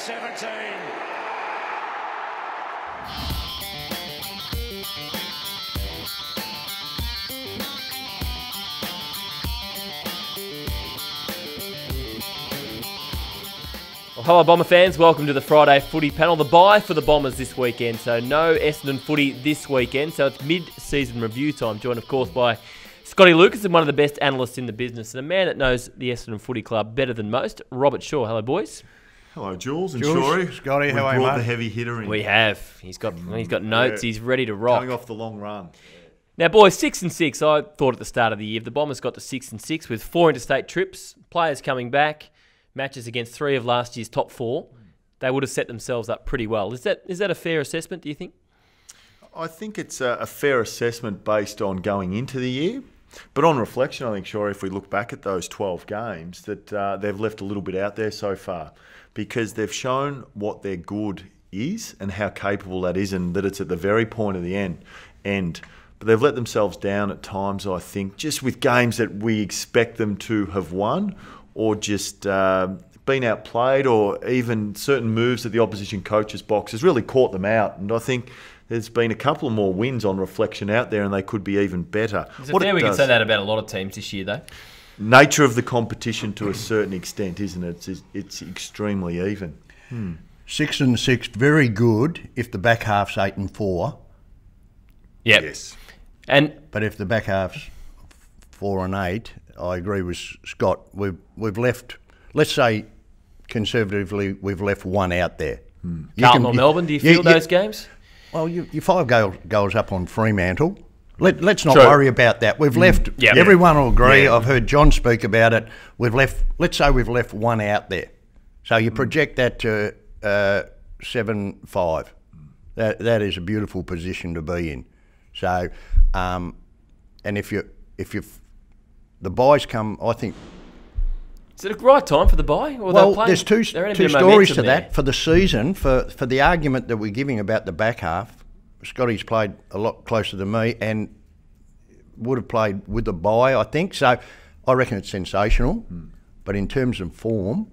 17. Well, hello Bomber fans, welcome to the Friday footy panel. The bye for the Bombers this weekend, so no Essendon footy this weekend, so it's mid-season review time, joined of course by Scotty Lucas, and one of the best analysts in the business, and a man that knows the Essendon Footy Club better than most, Robert Shaw. Hello boys. Hello Jules and Shorey. Scotty, how are you, We brought mate? the heavy hitter in. We have. He's got notes, he's ready to rock. Coming off the long run. Now boys, 6-6, I thought at the start of the year, if the Bombers got to 6-6 with 4 interstate trips, players coming back, matches against 3 of last year's top 4, they would have set themselves up pretty well. Is that a fair assessment, do you think? I think it's a fair assessment based on going into the year. But on reflection, I think, sure, if we look back at those 12 games, that they've left a little bit out there so far because they've shown what their good is and how capable that is, and that it's at the very point of the end. But they've let themselves down at times, I think, just with games that we expect them to have won, or just been outplayed, or even certain moves that the opposition coach's box has really caught them out. And I think there's been a couple of more wins on reflection out there, and they could be even better. Is it fair we can say that about a lot of teams this year, though? Nature of the competition to a certain extent, isn't it? It's extremely even. 6-6, very good if the back half's 8-4. Yep. Yes. But if the back half's 4-8, I agree with Scott. We've left, let's say conservatively, we've left one out there. Carlton or Melbourne, do you feel those games? Well, you're 5 goals up on Fremantle. Let's not True. worry about that. We've left, everyone will agree, Yeah. I've heard John speak about it, let's say we've left one out there. So you project that to 7-5. That is a beautiful position to be in. So, and if the buys come, I think. Is it a right time for the bye? Or Well, there's two stories to momentum that. For the season, for the argument that we're giving about the back half, Scotty's played a lot closer than me and would have played with the bye, I think. So I reckon it's sensational. But in terms of form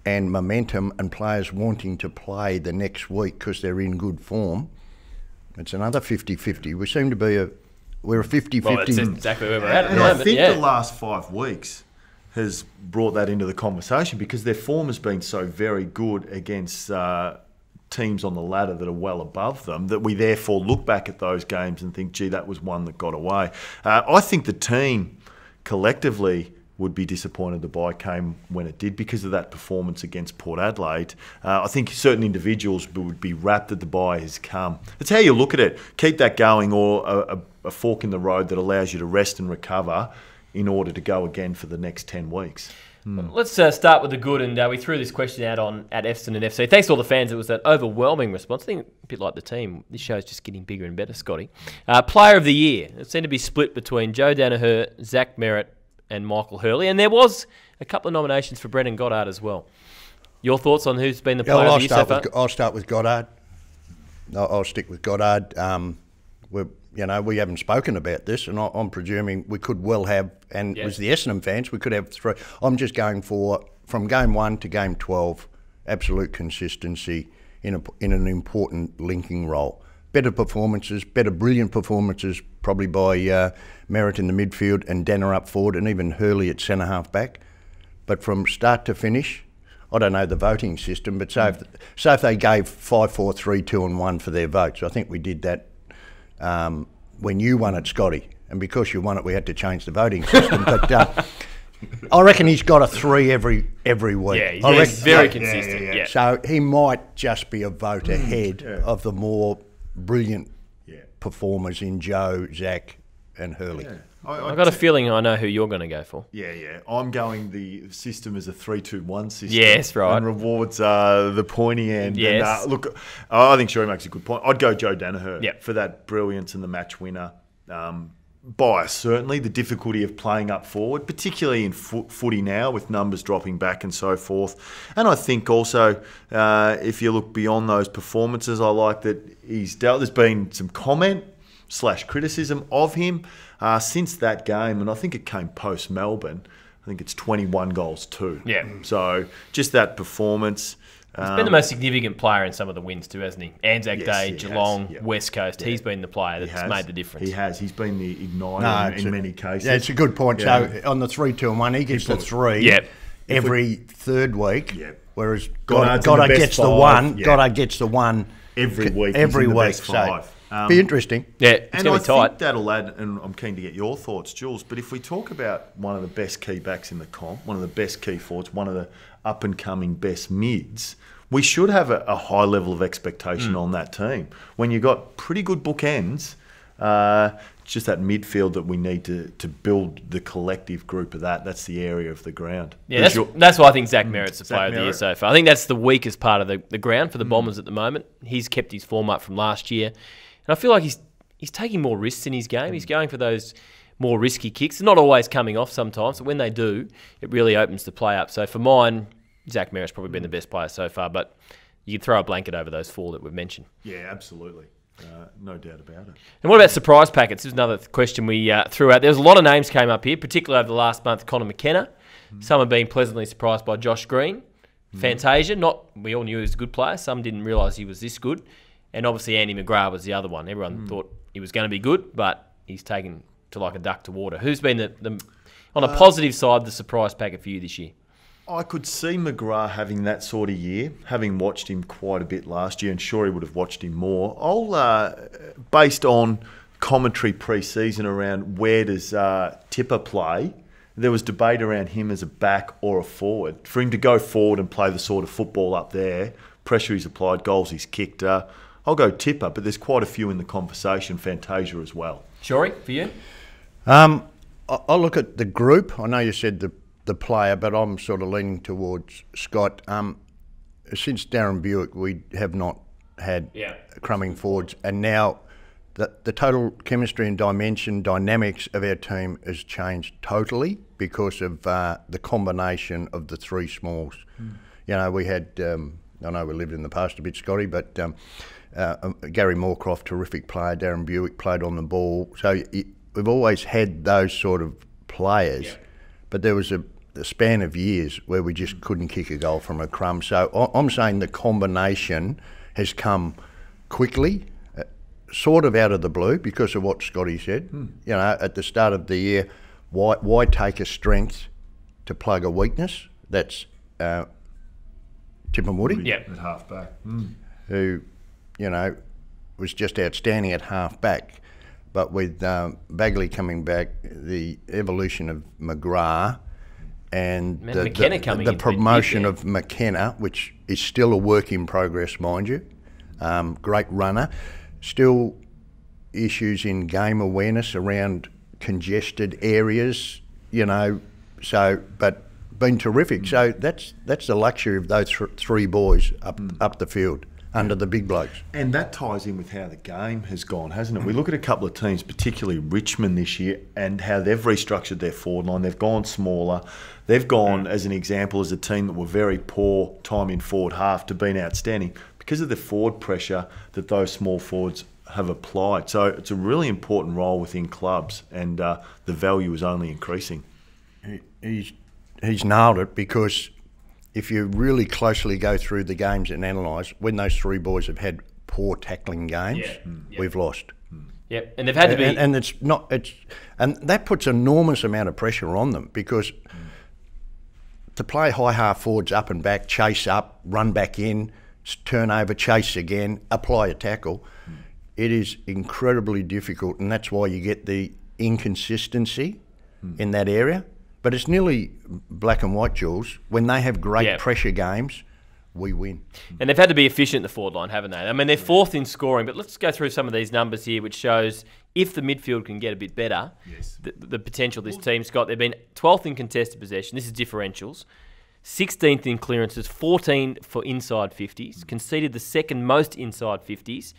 and momentum and players wanting to play the next week because they're in good form, it's another 50-50. We seem to be we're a 50-50. Well, that's exactly where we're at the And moment. I think the last 5 weeks has brought that into the conversation because their form has been so very good against teams on the ladder that are well above them, that we therefore look back at those games and think, gee, that was one that got away. I think the team collectively would be disappointed the bye came when it did because of that performance against Port Adelaide. I think certain individuals would be rapt that the bye has come. It's how you look at it. Keep that going, or a fork in the road that allows you to rest and recover in order to go again for the next 10 weeks. Let's start with the good, and we threw this question out at Essendon FC. Thanks to all the fans, it was an overwhelming response. I think a bit like the team, this show's just getting bigger and better, Scotty. Player of the year, it seemed to be split between Joe Danaher, Zach Merritt and Michael Hurley, and there was a couple of nominations for Brendan Goddard as well. Your thoughts on who's been the player of the year so far? I'll start with Goddard. I'll stick with Goddard. We haven't spoken about this, and I'm presuming we could well have, and it was the Essendon fans, we could have 3. I'm just going for, from game 1 to game 12, absolute consistency in an important linking role. Better performances, brilliant performances, probably by Merritt in the midfield and Danner up forward, and even Hurley at centre-half back. But from start to finish, I don't know the voting system, but so if they gave 5, 4, 3, 2 and 1 for their votes, I think we did that when you won it, Scotty, and because you won it, we had to change the voting system. But I reckon he's got a 3 every week. Yeah, he's very consistent. Yeah. So he might just be a vote ahead of the more brilliant performers in Joe, Zach, and Hurley. Yeah. I've got a feeling I know who you're going to go for. Yeah. I'm going the system as a 3-2-1 system. Yes, right. And rewards the pointy end. Yes. And, look, I think Shorey makes a good point. I'd go Joe Danaher for that brilliance and the match winner. Bias, certainly, the difficulty of playing up forward, particularly in footy now with numbers dropping back and so forth. And I think also, if you look beyond those performances, I like that there's been some comment/criticism of him since that game, and I think it came post-Melbourne, think it's 21 goals too. Yeah. So just that performance. He's been the most significant player in some of the wins too, hasn't he? Anzac Day, Geelong, Yep. West Coast. He's been the player that's made the difference. He has. He's been the igniter in many cases. Yeah, it's a good point. Yeah. So on the 3, 2 and 1, he gets the 3 every third week, whereas Goddard gets the 1. Goddard gets the 1 every week. Every week. Best 5. Be interesting. Yeah, it's and going I to be tight. think that'll add, and I'm keen to get your thoughts, Jules, but if we talk about one of the best key backs in the comp, one of the best key forwards, one of the up-and-coming best mids, we should have a high level of expectation on that team. When you've got pretty good bookends, it's just that midfield that we need to build the collective group of that. That's the area of the ground. Yeah, that's why I think Zach Merritt's the player of the year so far. I think that's the weakest part of the ground for the Bombers at the moment. He's kept his form up from last year. And I feel like he's taking more risks in his game. He's going for those more risky kicks. They're not always coming off sometimes, but when they do, it really opens the play up. So for mine, Zach Merritt's probably been the best player so far, but you can throw a blanket over those 4 that we've mentioned. Yeah, absolutely. No doubt about it. And what about surprise packets? This is another question we threw out. There was a lot of names came up here, particularly over the last month. Connor McKenna. Some have been pleasantly surprised by Josh Green. Fantasia, we all knew he was a good player. Some didn't realise he was this good. And obviously Andy McGrath was the other one. Everyone thought he was going to be good, but he's taken to like a duck to water. Who's been on a positive side, the surprise packet for you this year? I could see McGrath having that sort of year, having watched him quite a bit last year, and sure he would have watched him more. Based on commentary pre-season around where does Tipper play, there was debate around him as a back or a forward. For him to go forward and play the sort of football up there, pressure he's applied, goals he's kicked, I'll go Tipper, but there's quite a few in the conversation, Fantasia as well. Shorey, for you? I'll look at the group. I know you said the player, but I'm sort of leaning towards Scott. Since Darren Buick, we have not had crumbing forwards, and now the total chemistry and dynamics of our team has changed totally because of the combination of the 3 smalls. You know, we had, I know we lived in the past a bit, Scotty, but Gary Moorcroft, terrific player, Darren Buick played on the ball. So we've always had those sort of players, but there was a span of years where we just couldn't kick a goal from a crumb. So I'm saying the combination has come quickly, sort of out of the blue because of what Scotty said. You know, at the start of the year, why take a strength to plug a weakness? That's Tipper Woody, at half back, who, you know, was just outstanding at half back. But with Bagley coming back, the evolution of McGrath and the promotion of McKenna, which is still a work in progress, mind you, great runner, still issues in game awareness around congested areas, you know, so, but been terrific. So that's the luxury of those 3 boys up the field under the big blokes. And that ties in with how the game has gone, hasn't it? We look at a couple of teams, particularly Richmond this year, and how they've restructured their forward line. They've gone smaller. They've gone, as an example, as a team that were very poor time in forward half to being outstanding because of the forward pressure that those small forwards have applied. So it's a really important role within clubs, and the value is only increasing. He's nailed it, because if you really closely go through the games and analyse, when those 3 boys have had poor tackling games, we've lost. Yep, and they've had to be, and that puts enormous amount of pressure on them, because to play high half forwards up and back, chase up, run back in, turn over, chase again, apply a tackle, it is incredibly difficult, and that's why you get the inconsistency in that area. But it's nearly black and white, Jules. When they have great pressure games, we win. And they've had to be efficient in the forward line, haven't they? I mean, they're 4th in scoring, but let's go through some of these numbers here, which shows if the midfield can get a bit better, the potential this team's got. They've been 12th in contested possession. This is differentials. 16th in clearances, 14 for inside 50s, conceded the 2nd most inside 50s,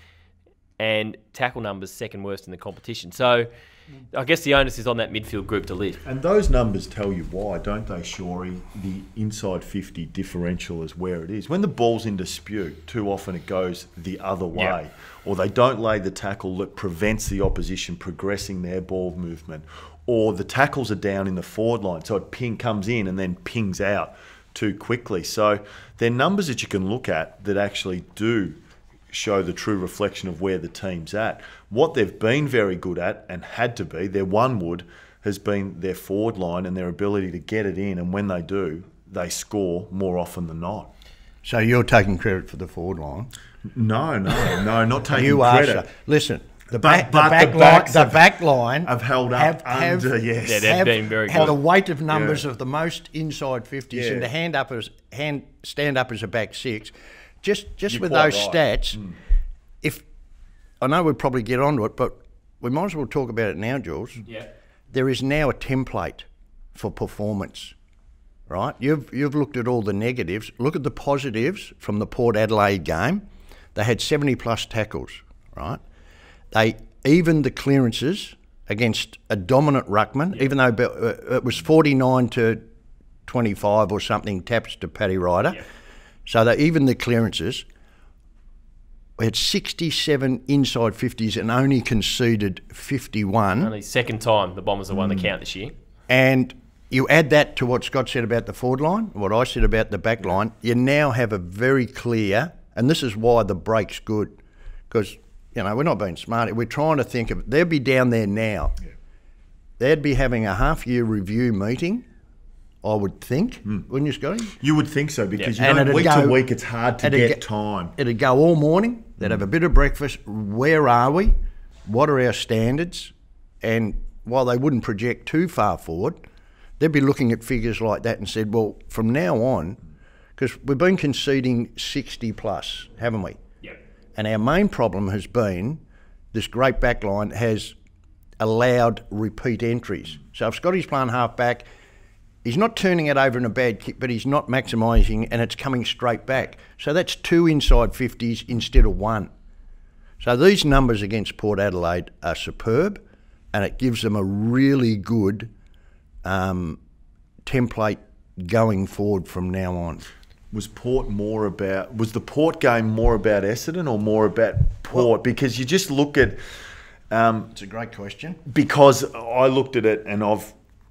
and tackle numbers 2nd worst in the competition. So I guess the onus is on that midfield group to lift. And those numbers tell you why, don't they, Shorey? The inside 50 differential is where it is. When the ball's in dispute, too often it goes the other way. Or they don't lay the tackle that prevents the opposition progressing their ball movement. Or the tackles are down in the forward line, so it comes in and then pings out too quickly. So they're numbers that you can look at that actually do show the true reflection of where the team's at. What they've been very good at, and had to be, their one wood, has been their forward line and their ability to get it in, and when they do, they score more often than not. So you're taking credit for the forward line? No, not taking you credit. Are, listen, the back line have held up under, yes. Yeah, they've been very good. Have the weight of numbers of the most inside 50s and to stand up as a back six. Just with those stats, if I know we'll probably get onto it, but we might as well talk about it now, Jules. Yeah. There is now a template for performance, right? You've looked at all the negatives. Look at the positives from the Port Adelaide game. They had 70-plus tackles, right? They evened the clearances against a dominant ruckman, even though it was 49-25 or something taps to Paddy Ryder. Yeah. So they evened the clearances. We had 67 inside 50s and only conceded 51. Only second time the Bombers have won the count this year. And you add that to what Scott said about the forward line, what I said about the back line, you now have a very clear, and this is why the break's good, because, you know, we're not being smart. We're trying to think of, they'd be down there now. Yeah. They'd be having a half-year review meeting, I would think, wouldn't you, Scotty? You would think so, because you know, week to week it's hard to get time. It'd go all morning. They'd have a bit of breakfast. Where are we? What are our standards? And while they wouldn't project too far forward, they'd be looking at figures like that and said, well, from now on, because we've been conceding 60 plus, haven't we? Yep. And our main problem has been this great back line has allowed repeat entries. So if Scotty's playing half back, he's not turning it over in a bad kick, but he's not maximising, and it's coming straight back. So that's 2 inside 50s instead of 1. So these numbers against Port Adelaide are superb, and it gives them a really good template going forward from now on. Was the Port game more about Essendon or more about Port? Well, because you just look at... it's a great question. Because I looked at it, and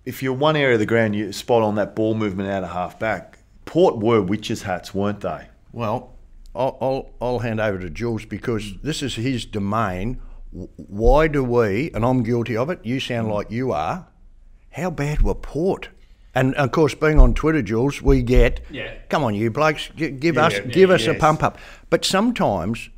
if you're one area of the ground, you spot on that ball movement out of half back. Port were witches' hats, weren't they? Well, I'll hand over to Jules, because this is his domain. Why do we, and I'm guilty of it, you sound like you are, how bad were Port? And of course, being on Twitter, Jules, we get, come on, you blokes, give us a pump up. But sometimes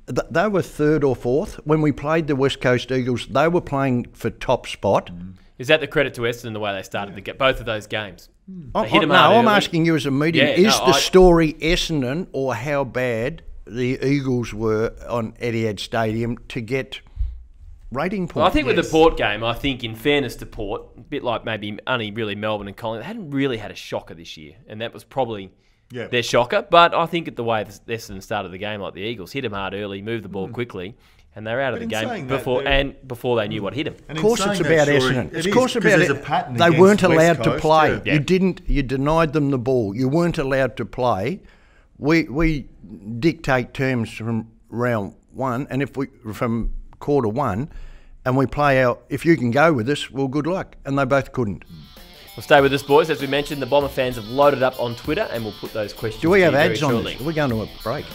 they were third or fourth. When we played the West Coast Eagles, they were playing for top spot. Is that the credit to Essendon, the way they started to get both of those games? I'm asking you as a medium. The story Essendon, or how bad the Eagles were on Etihad Stadium to get rating points? Well, I think with the Port game, I think in fairness to Port, a bit like maybe only really Melbourne and Collingwood, they hadn't really had a shocker this year, and that was probably their shocker. But I think at the way Essendon started the game, like the Eagles, hit them hard early, moved the ball quickly, and they're out of the game before they knew what hit them. Of course, it's about Essendon. Of course, about it. They weren't allowed to play. Yeah. You denied them the ball. You weren't allowed to play. We dictate terms from round one, and from quarter one, and we play our. If you can go with us, well, good luck. And they both couldn't. Well, stay with us, boys. As we mentioned, the Bomber fans have loaded up on Twitter, and we'll put those questions. Do we have ads on this? Are we going to a break?